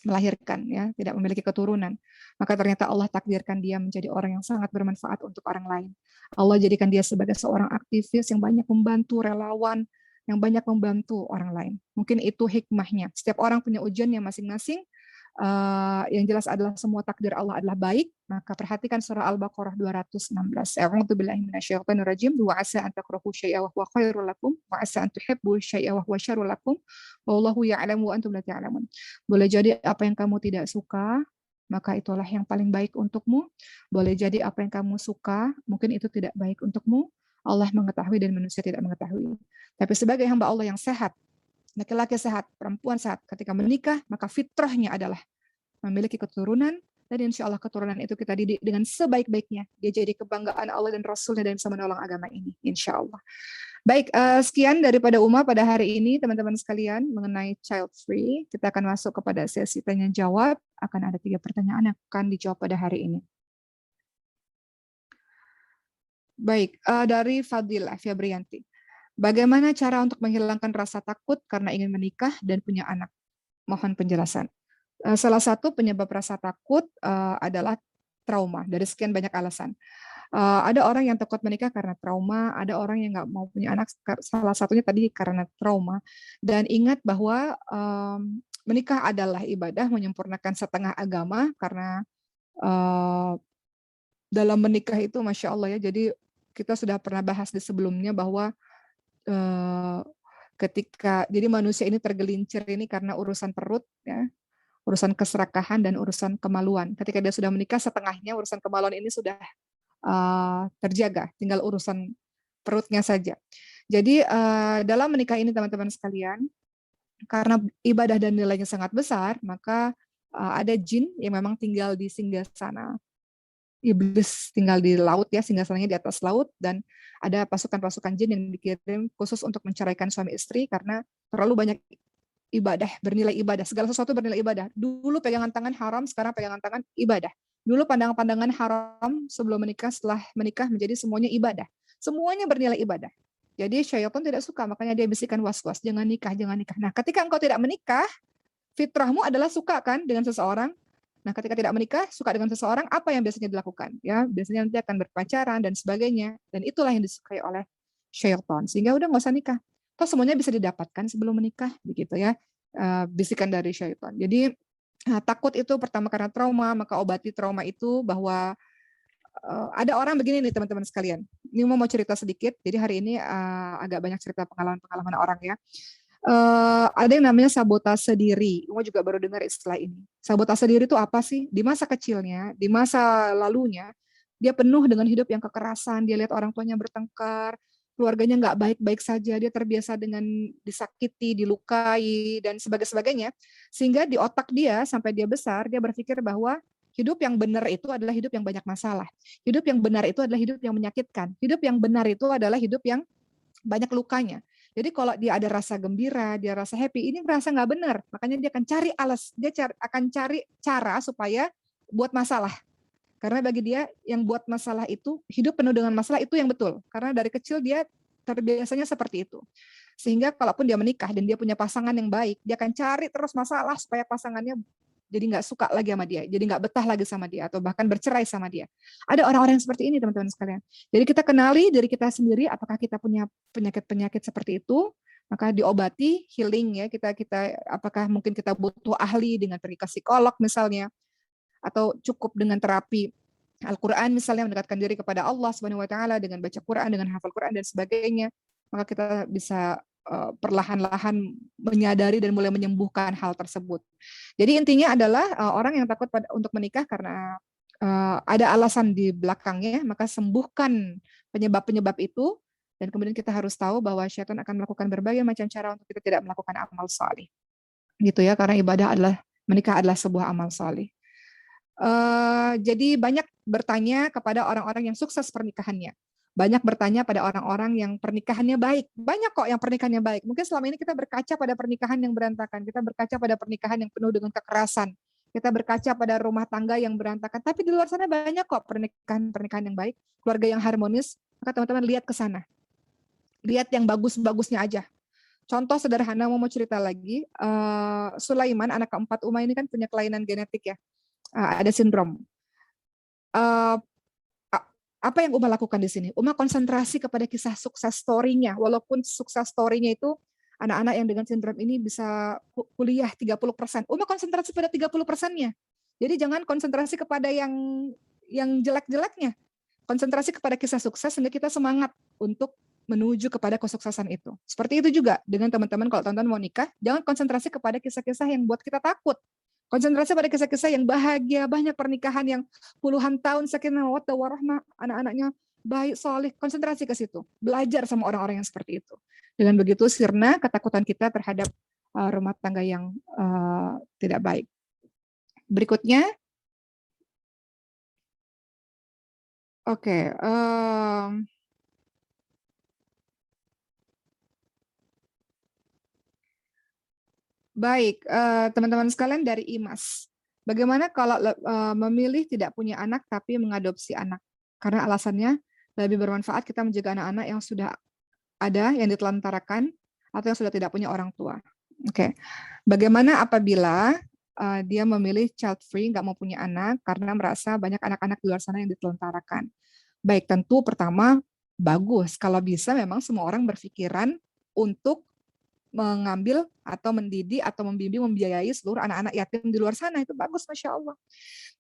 [SPEAKER 1] melahirkan, ya, tidak memiliki keturunan. Maka ternyata Allah takdirkan dia menjadi orang yang sangat bermanfaat untuk orang lain. Allah jadikan dia sebagai seorang aktivis yang banyak membantu, relawan yang banyak membantu orang lain. Mungkin itu hikmahnya. Setiap orang punya ujiannya masing-masing. Yang jelas adalah semua takdir Allah adalah baik. Maka perhatikan surah Al-Baqarah 216. A'udzu billahi minasyaitonir rajim. Wa asa an takrahu syai'an wa huwa khairul lakum wa asa an tuhibbu syai'an wa huwa syarrul lakum. Wallahu ya'lamu wa antum la ta'lamun. Boleh jadi apa yang kamu tidak suka, maka itulah yang paling baik untukmu. Boleh jadi apa yang kamu suka, mungkin itu tidak baik untukmu. Allah mengetahui dan manusia tidak mengetahui. Tapi sebagai hamba Allah yang sehat, laki-laki sehat, perempuan sehat, ketika menikah, maka fitrahnya adalah memiliki keturunan, dan insya Allah keturunan itu kita didik dengan sebaik-baiknya. Dia jadi kebanggaan Allah dan Rasulnya dan bisa menolong agama ini, insya Allah. Baik, sekian daripada Uma pada hari ini, teman-teman sekalian, mengenai child free. Kita akan masuk kepada sesi tanya-jawab. Akan ada 3 pertanyaan yang akan dijawab pada hari ini. Baik, dari Fadilah Fiabrianti. Bagaimana cara untuk menghilangkan rasa takut karena ingin menikah dan punya anak? Mohon penjelasan. Salah satu penyebab rasa takut adalah trauma, dari sekian banyak alasan. Ada orang yang takut menikah karena trauma, ada orang yang nggak mau punya anak, salah satunya tadi karena trauma. Dan ingat bahwa menikah adalah ibadah, menyempurnakan setengah agama, karena dalam menikah itu Masya Allah ya, jadi kita sudah pernah bahas di sebelumnya bahwa ketika jadi manusia ini tergelincir ini karena urusan perut ya, urusan keserakahan dan urusan kemaluan. Ketika dia sudah menikah, setengahnya urusan kemaluan ini sudah terjaga, tinggal urusan perutnya saja. Jadi dalam menikah ini teman-teman sekalian, karena ibadah dan nilainya sangat besar, maka ada jin yang memang tinggal di singgasana. Iblis tinggal di laut ya, singgasananya di atas laut, dan ada pasukan-pasukan jin yang dikirim khusus untuk menceraikan suami istri karena terlalu banyak ibadah, bernilai ibadah, segala sesuatu bernilai ibadah. Dulu pegangan tangan haram, sekarang pegangan tangan ibadah. Dulu pandangan-pandangan haram sebelum menikah, setelah menikah menjadi semuanya ibadah. Semuanya bernilai ibadah. Jadi syaitan tidak suka, makanya dia bisikan was-was, jangan nikah, jangan nikah. Nah, ketika engkau tidak menikah, fitrahmu adalah suka kan dengan seseorang. Nah, ketika tidak menikah, suka dengan seseorang, apa yang biasanya dilakukan? Ya, biasanya nanti akan berpacaran dan sebagainya. Dan itulah yang disukai oleh syaitan. Sehingga udah nggak usah nikah. Toh semuanya bisa didapatkan sebelum menikah, begitu ya. Bisikan dari syaitan. Jadi takut itu pertama karena trauma, maka obati trauma itu bahwa ada orang begini nih teman-teman sekalian. Ini mau cerita sedikit. Jadi hari ini agak banyak cerita pengalaman-pengalaman orang ya. Ada yang namanya sabotase diri. Kamu juga baru dengar istilah ini. Sabotase diri itu apa sih? Di masa kecilnya, di masa lalunya, dia penuh dengan hidup yang kekerasan. Dia lihat orang tuanya bertengkar, keluarganya nggak baik-baik saja. Dia terbiasa dengan disakiti, dilukai, dan sebagainya. Sehingga di otak dia sampai dia besar, dia berpikir bahwa hidup yang benar itu adalah hidup yang banyak masalah. Hidup yang benar itu adalah hidup yang menyakitkan. Hidup yang benar itu adalah hidup yang banyak lukanya. Jadi kalau dia ada rasa gembira, dia rasa happy, ini merasa nggak benar. Makanya dia akan cari akan cari cara supaya buat masalah. Karena bagi dia yang buat masalah itu, hidup penuh dengan masalah itu yang betul. Karena dari kecil dia terbiasanya seperti itu. Sehingga kalaupun dia menikah dan dia punya pasangan yang baik, dia akan cari terus masalah supaya pasangannya jadi nggak suka lagi sama dia, jadi nggak betah lagi sama dia, atau bahkan bercerai sama dia. Ada orang-orang yang seperti ini, teman-teman sekalian. Jadi kita kenali diri kita sendiri, apakah kita punya penyakit-penyakit seperti itu, maka diobati, healing ya. Kita apakah mungkin kita butuh ahli dengan pergi ke psikolog misalnya, atau cukup dengan terapi Al-Quran misalnya, mendekatkan diri kepada Allah Subhanahu wa taala dengan baca Quran, dengan hafal Quran dan sebagainya, maka kita bisa perlahan-lahan menyadari dan mulai menyembuhkan hal tersebut. Jadi intinya adalah orang yang takut untuk menikah karena ada alasan di belakangnya, maka sembuhkan penyebab-penyebab itu, dan kemudian kita harus tahu bahwa syaitan akan melakukan berbagai macam cara untuk kita tidak melakukan amal saleh. Gitu ya, karena menikah adalah sebuah amal saleh. Jadi banyak bertanya kepada orang-orang yang sukses pernikahannya. Banyak bertanya pada orang-orang yang pernikahannya baik. Banyak kok yang pernikahannya baik. Mungkin selama ini kita berkaca pada pernikahan yang berantakan. Kita berkaca pada pernikahan yang penuh dengan kekerasan. Kita berkaca pada rumah tangga yang berantakan. Tapi di luar sana banyak kok pernikahan yang baik. Keluarga yang harmonis. Maka teman-teman lihat ke sana. Lihat yang bagus-bagusnya aja. Contoh sederhana, mau cerita lagi. Sulaiman, anak keempat Umayyah ini kan punya kelainan genetik ya. Ada sindrom. Apa yang Uma lakukan di sini? Uma konsentrasi kepada kisah sukses story-nya. Walaupun sukses story-nya itu anak-anak yang dengan sindrom ini bisa kuliah 30%. Uma konsentrasi pada 30%-nya. Jadi jangan konsentrasi kepada yang jelek-jeleknya. Konsentrasi kepada kisah sukses sehingga kita semangat untuk menuju kepada kesuksesan itu. Seperti itu juga dengan teman-teman, kalau teman-teman mau nikah, jangan konsentrasi kepada kisah-kisah yang buat kita takut. Konsentrasi pada kisah-kisah yang bahagia, banyak pernikahan yang puluhan tahun sakinah mawaddah warahmah, anak-anaknya baik, soleh, konsentrasi ke situ. Belajar sama orang-orang yang seperti itu. Dengan begitu sirna ketakutan kita terhadap rumah tangga yang tidak baik. Berikutnya, oke. Baik, teman-teman sekalian dari IMAS. Bagaimana kalau memilih tidak punya anak tapi mengadopsi anak? Karena alasannya lebih bermanfaat kita menjaga anak-anak yang sudah ada, yang ditelantarkan, atau yang sudah tidak punya orang tua. Oke. Bagaimana apabila dia memilih child free, nggak mau punya anak, karena merasa banyak anak-anak di luar sana yang ditelantarkan? Baik, tentu pertama, bagus. Kalau bisa memang semua orang berpikiran untuk mengambil atau mendidik atau membimbing, membiayai seluruh anak-anak yatim di luar sana. Itu bagus, Masya Allah.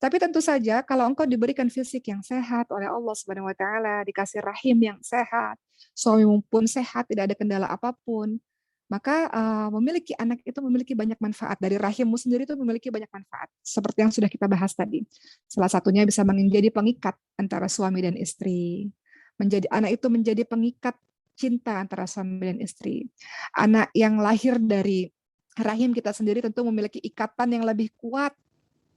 [SPEAKER 1] Tapi tentu saja kalau engkau diberikan fisik yang sehat oleh Allah Subhanahu wa taala, dikasih rahim yang sehat, suamimu pun sehat, tidak ada kendala apapun, maka memiliki anak itu memiliki banyak manfaat. Dari rahimmu sendiri itu memiliki banyak manfaat. Seperti yang sudah kita bahas tadi. Salah satunya bisa menjadi pengikat antara suami dan istri. Anak itu menjadi pengikat cinta antara suami dan istri. Anak yang lahir dari rahim kita sendiri tentu memiliki ikatan yang lebih kuat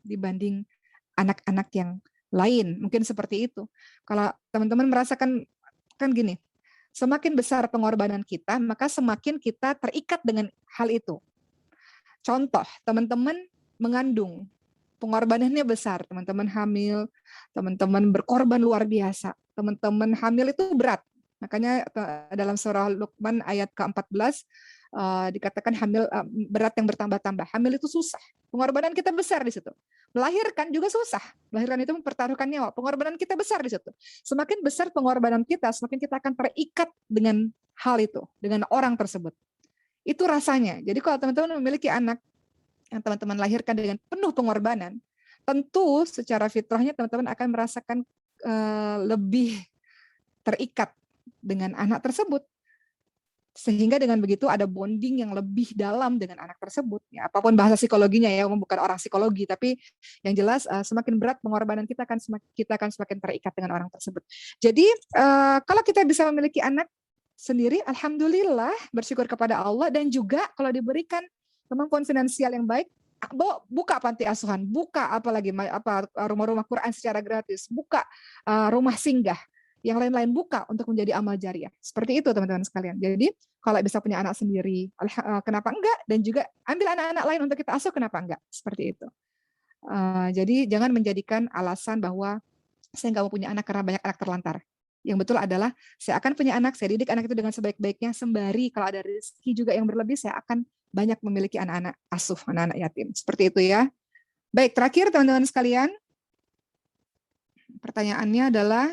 [SPEAKER 1] dibanding anak-anak yang lain. Mungkin seperti itu. Kalau teman-teman merasakan, kan gini, semakin besar pengorbanan kita, maka semakin kita terikat dengan hal itu. Contoh, teman-teman mengandung, pengorbanannya besar, teman-teman hamil, teman-teman berkorban luar biasa, teman-teman hamil itu berat. Makanya dalam surah Luqman ayat ke-14 dikatakan hamil berat yang bertambah-tambah. Hamil itu susah. Pengorbanan kita besar di situ. Melahirkan juga susah. Melahirkan itu mempertaruhkan nyawa. Pengorbanan kita besar di situ. Semakin besar pengorbanan kita, semakin kita akan terikat dengan hal itu, dengan orang tersebut. Itu rasanya. Jadi kalau teman-teman memiliki anak yang teman-teman lahirkan dengan penuh pengorbanan, tentu secara fitrahnya teman-teman akan merasakan lebih terikat dengan anak tersebut. Sehingga dengan begitu ada bonding yang lebih dalam dengan anak tersebut. Ya, apapun bahasa psikologinya ya, bukan orang psikologi, tapi yang jelas semakin berat pengorbanan kita akan semakin terikat dengan orang tersebut. Jadi kalau kita bisa memiliki anak sendiri, alhamdulillah, bersyukur kepada Allah, dan juga kalau diberikan kemampuan finansial yang baik, buka panti asuhan, buka apalagi rumah-rumah Quran secara gratis, buka rumah singgah, yang lain-lain buka untuk menjadi amal jariah. Seperti itu teman-teman sekalian. Jadi kalau bisa punya anak sendiri, kenapa enggak? Dan juga ambil anak-anak lain untuk kita asuh, kenapa enggak? Seperti itu. Jadi jangan menjadikan alasan bahwa saya nggak mau punya anak karena banyak anak terlantar. Yang betul adalah saya akan punya anak, saya didik anak itu dengan sebaik-baiknya, sembari kalau ada rezeki juga yang berlebih, saya akan banyak memiliki anak-anak asuh, anak-anak yatim. Seperti itu ya. Baik, terakhir teman-teman sekalian, pertanyaannya adalah,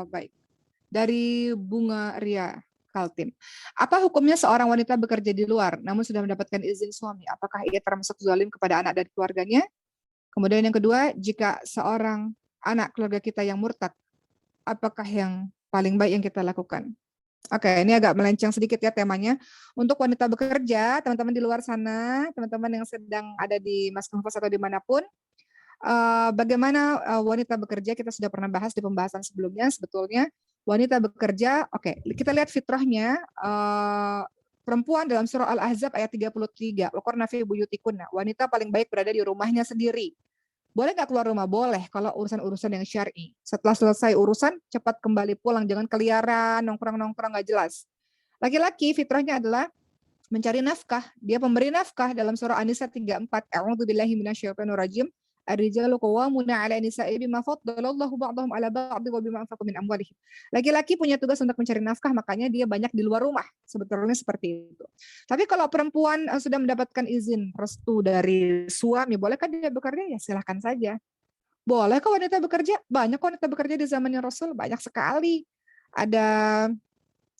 [SPEAKER 1] baik. Dari Bunga Ria Kaltim. Apa hukumnya seorang wanita bekerja di luar namun sudah mendapatkan izin suami? Apakah ia termasuk zalim kepada anak dan keluarganya? Kemudian yang kedua, jika seorang anak keluarga kita yang murtad, apakah yang paling baik yang kita lakukan? Oke, ini agak melenceng sedikit ya temanya. Untuk wanita bekerja, teman-teman di luar sana, teman-teman yang sedang ada di Mas Kampus atau dimanapun, bagaimana wanita bekerja, kita sudah pernah bahas di pembahasan sebelumnya. Sebetulnya wanita bekerja, oke, kita lihat fitrahnya, perempuan dalam surah Al-Ahzab ayat 33, waqarna fi buyutikunna, wanita paling baik berada di rumahnya sendiri. Boleh nggak keluar rumah? Boleh, kalau urusan-urusan yang syar'i. Setelah selesai urusan, cepat kembali pulang, jangan keliaran, nongkrong-nongkrong nggak jelas. Laki-laki fitrahnya adalah mencari nafkah. Dia pemberi nafkah dalam surah An-Nisa 34. A'udzubillahi minasyaitonirrajim. Ar-rijalu qawwamuna 'ala nisa'i bima faddalallahu ba'dahum 'ala ba'd wa bima anfaqu min amwalihim. Laki-laki punya tugas untuk mencari nafkah, makanya dia banyak di luar rumah. Sebetulnya seperti itu. Tapi kalau perempuan sudah mendapatkan izin restu dari suami, bolehkah dia bekerja? Ya silahkan saja. Boleh kok wanita bekerja? Banyak kok wanita bekerja di zamannya Rasul, banyak sekali. Ada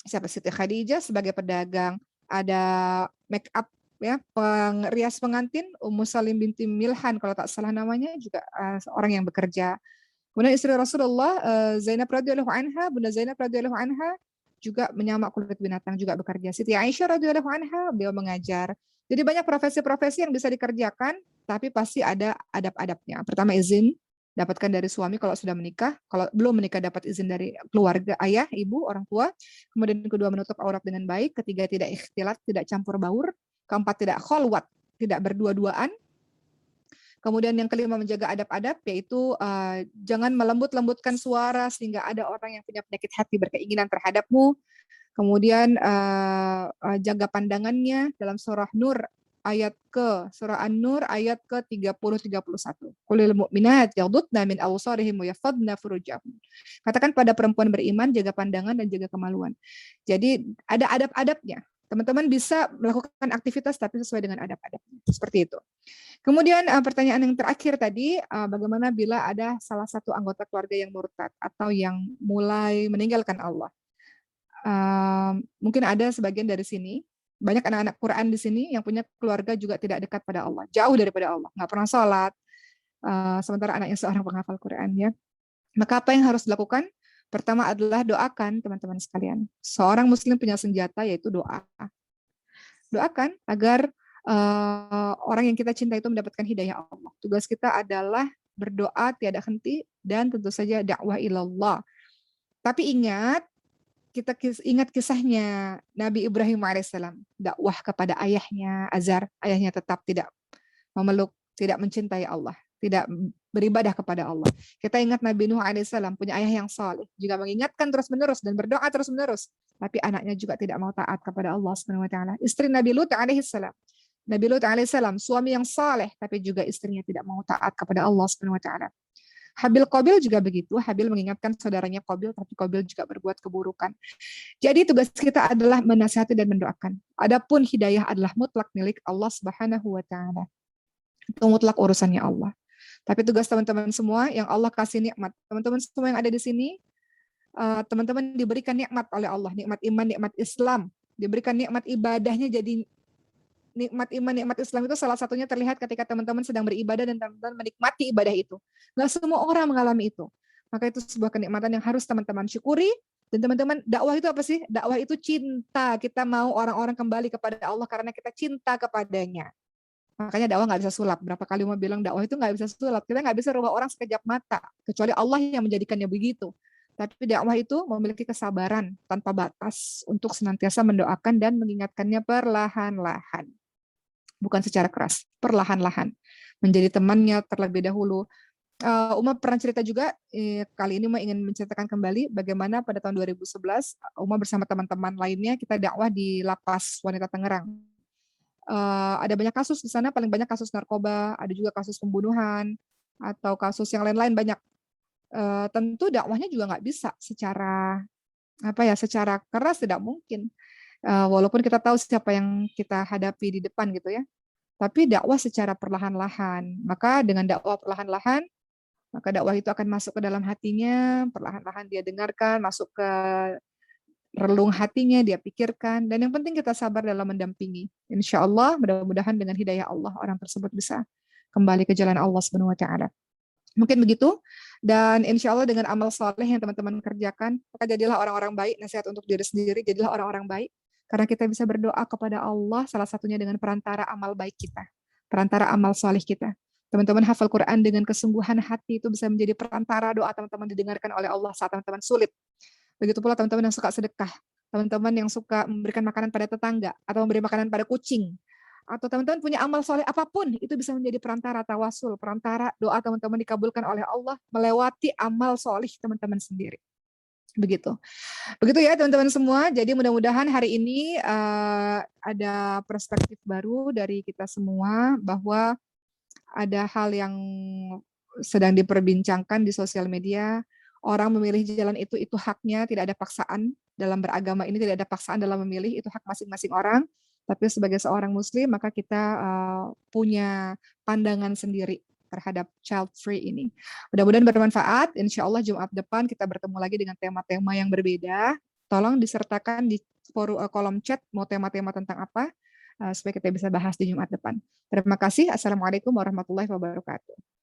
[SPEAKER 1] siapa, Siti Khadijah sebagai pedagang, ada make up ya, pengrias pengantin Ummu Salim binti Milhan kalau tak salah namanya, juga orang yang bekerja. Kemudian istri Rasulullah Zainab radhiyallahu anha, Bunda Zainab radhiyallahu anha juga menyamak kulit binatang, juga bekerja. Siti Aisyah radhiyallahu anha, beliau mengajar. Jadi banyak profesi-profesi yang bisa dikerjakan, tapi pasti ada adab-adabnya. Pertama, izin dapatkan dari suami kalau sudah menikah. Kalau belum menikah, dapat izin dari keluarga, ayah, ibu, orang tua. Kemudian kedua, menutup aurat dengan baik. Ketiga, tidak ikhtilat, tidak campur baur. Keempat, tidak kholwat, tidak berdua-duaan. Kemudian yang kelima, menjaga adab-adab, yaitu jangan melembut-lembutkan suara sehingga ada orang yang punya penyakit hati berkeinginan terhadapmu. Kemudian jaga pandangannya dalam surah Nur surah An-Nur ayat ke 30-31. Qulil mu'minat yaghdudna min absarihim wa yahfadna furujahum. Katakan pada perempuan beriman, jaga pandangan dan jaga kemaluan. Jadi ada adab-adabnya. Teman-teman bisa melakukan aktivitas tapi sesuai dengan adab-adabnya. Seperti itu. Kemudian pertanyaan yang terakhir tadi, bagaimana bila ada salah satu anggota keluarga yang murtad atau yang mulai meninggalkan Allah? Mungkin ada sebagian dari sini, banyak anak-anak Quran di sini yang punya keluarga juga tidak dekat pada Allah, jauh daripada Allah, nggak pernah sholat, sementara anaknya seorang penghafal Quran ya. Maka apa yang harus dilakukan? Pertama adalah doakan teman-teman sekalian. Seorang muslim punya senjata yaitu doa. Doakan agar orang yang kita cinta itu mendapatkan hidayah Allah. Tugas kita adalah berdoa tiada henti dan tentu saja dakwah ilallah. Tapi kita ingat kisahnya Nabi Ibrahim alaihissalam, dakwah kepada ayahnya Azar, ayahnya tetap tidak memeluk, tidak mencintai Allah, tidak beribadah kepada Allah. Kita ingat Nabi Nuh alaihissalam, punya ayah yang saleh, juga mengingatkan terus-menerus dan berdoa terus-menerus, tapi anaknya juga tidak mau taat kepada Allah Subhanahu wa taala. Istri Nabi Lut alaihissalam, Nabi Lut alaihissalam, suami yang saleh, tapi juga istrinya tidak mau taat kepada Allah Subhanahu wa taala. Habil Qabil juga begitu. Habil mengingatkan saudaranya Qabil, tapi Qabil juga berbuat keburukan. Jadi tugas kita adalah menasihati dan mendoakan. Adapun hidayah adalah mutlak milik Allah Subhanahu wa taala. Itu mutlak urusannya Allah. Tapi tugas teman-teman semua yang Allah kasih nikmat, teman-teman semua yang ada di sini, teman-teman diberikan nikmat oleh Allah, nikmat iman, nikmat Islam, diberikan nikmat ibadahnya jadi nikmat iman, nikmat Islam itu salah satunya terlihat ketika teman-teman sedang beribadah dan teman-teman menikmati ibadah itu. Nggak semua orang mengalami itu. Maka itu sebuah kenikmatan yang harus teman-teman syukuri. Dan teman-teman, dakwah itu apa sih? Dakwah itu cinta. Kita mau orang-orang kembali kepada Allah karena kita cinta kepadanya. Makanya dakwah nggak bisa sulap. Berapa kali mau bilang dakwah itu nggak bisa sulap. Kita nggak bisa rubah orang sekejap mata. Kecuali Allah yang menjadikannya begitu. Tapi dakwah itu memiliki kesabaran tanpa batas untuk senantiasa mendoakan dan mengingatkannya perlahan-lahan. Bukan secara keras, perlahan-lahan. Menjadi temannya terlebih dahulu. Uma pernah cerita juga, kali ini Uma ingin menceritakan kembali bagaimana pada tahun 2011, Uma bersama teman-teman lainnya kita dakwah di Lapas Wanita Tangerang. Ada banyak kasus di sana, paling banyak kasus narkoba, ada juga kasus pembunuhan, atau kasus yang lain-lain banyak. Tentu dakwahnya juga nggak bisa secara secara keras, tidak mungkin. Walaupun kita tahu siapa yang kita hadapi di depan gitu ya. Tapi dakwah secara perlahan-lahan. Maka dengan dakwah perlahan-lahan, maka dakwah itu akan masuk ke dalam hatinya, perlahan-lahan dia dengarkan, masuk ke relung hatinya, dia pikirkan. Dan yang penting kita sabar dalam mendampingi. Insya Allah, mudah-mudahan dengan hidayah Allah, orang tersebut bisa kembali ke jalan Allah Subhanahu wa Ta'ala. Mungkin begitu. Dan insya Allah dengan amal soleh yang teman-teman kerjakan, maka jadilah orang-orang baik, nasihat untuk diri sendiri, jadilah orang-orang baik. Karena kita bisa berdoa kepada Allah, salah satunya dengan perantara amal baik kita, perantara amal soleh kita. Teman-teman hafal Quran dengan kesungguhan hati itu bisa menjadi perantara doa teman-teman didengarkan oleh Allah saat teman-teman sulit. Begitu pula teman-teman yang suka sedekah, teman-teman yang suka memberikan makanan pada tetangga, atau memberi makanan pada kucing, atau teman-teman punya amal soleh apapun, itu bisa menjadi perantara tawasul, perantara doa teman-teman dikabulkan oleh Allah melewati amal soleh teman-teman sendiri. Begitu. Begitu ya teman-teman semua. Jadi mudah-mudahan hari ini ada perspektif baru dari kita semua bahwa ada hal yang sedang diperbincangkan di sosial media. Orang memilih jalan itu haknya, tidak ada paksaan dalam beragama ini, tidak ada paksaan dalam memilih, itu hak masing-masing orang. Tapi sebagai seorang muslim, maka kita punya pandangan sendiri terhadap child free ini. Mudah-mudahan bermanfaat. Insya Allah Jumat depan kita bertemu lagi dengan tema-tema yang berbeda. Tolong disertakan di kolom chat mau tema-tema tentang apa, supaya kita bisa bahas di Jumat depan. Terima kasih. Assalamualaikum warahmatullahi wabarakatuh.